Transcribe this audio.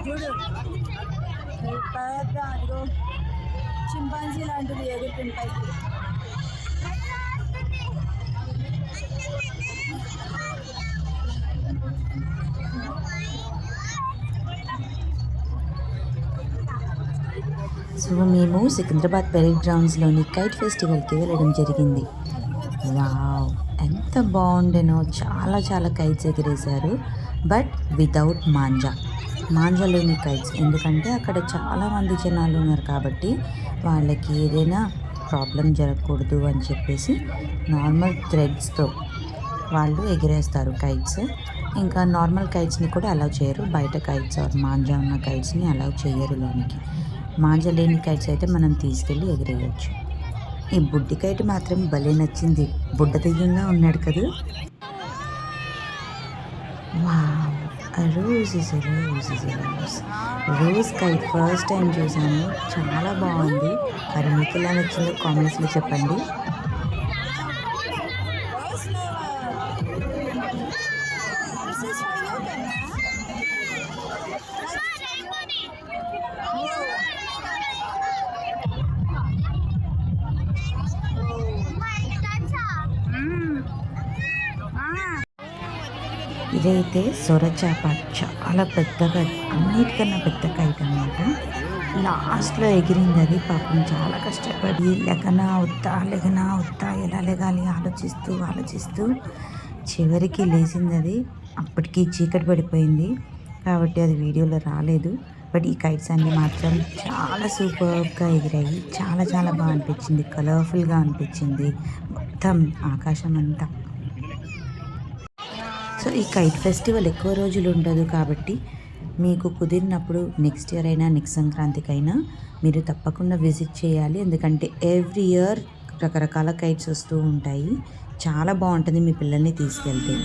చూడు పెద్ద అదిగో చింపాంజీ లాంటిది ఎగురుతుంటాయి. సో మేము సికింద్రాబాద్ పెరేడ్ గ్రౌండ్స్లోని కైట్ ఫెస్టివల్కి వెళ్ళడం జరిగింది. వావ్, ఎంత బాగుండేనో, చాలా చాలా కైట్స్ ఎగిరేశారు. బట్ వితౌట్ మాంజా లేని కైట్స్. ఎందుకంటే అక్కడ చాలామంది జనాలు ఉన్నారు కాబట్టి వాళ్ళకి ఏదైనా ప్రాబ్లం జరగకూడదు అని చెప్పేసి నార్మల్ థ్రెడ్స్తో వాళ్ళు ఎగిరేస్తారు కైట్స్. ఇంకా నార్మల్ కైట్స్ని కూడా అలౌ చేయరు. బయట కైట్స్ మాంజా ఉన్న కైట్స్ని అలౌ చేయరు లోనికి. మాంజా లేని కైట్స్ అయితే మనం తీసుకెళ్ళి ఎగిరేయచ్చు. ఈ బుడ్డి కైట్ మాత్రం భలే నచ్చింది. బుడ్డ దెయ్యంగా ఉన్నాడు కదా. Wow, rose kite first time చూసాను. చాలా బాగుంది. మరి మీకు ఎలా నచ్చిందో కామెంట్స్లో చెప్పండి. ఇదైతే సొరచాప, చాలా పెద్దగా, అన్నిటికన్నా పెద్ద కైట్ అన్నమాట. లాస్ట్లో ఎగిరింది అది. పాపం చాలా కష్టపడి లెగనా వద్దా ఎలా లెగాలి ఆలోచిస్తూ చివరికి లేచింది అది. అప్పటికి చీకటి పడిపోయింది కాబట్టి అది వీడియోలో రాలేదు. బట్ ఈ కైట్స్ అన్నీ మాత్రం చాలా సూపర్గా ఎగిరాయి. చాలా చాలా బాగా అనిపించింది. కలర్ఫుల్గా అనిపించింది మొత్తం ఆకాశం అంతా. సో ఈ కైట్ ఫెస్టివల్ ఎక్కువ రోజులు ఉండదు కాబట్టి మీకు కుదిరినప్పుడు నెక్స్ట్ ఇయర్ అయినా నెక్స్ట్ సంక్రాంతికైనా మీరు తప్పకుండా విజిట్ చేయాలి. ఎందుకంటే ఎవ్రీ ఇయర్ రకరకాల కైట్స్ వస్తూ ఉంటాయి. చాలా బాగుంటుంది మీ పిల్లల్ని తీసుకెళ్తే.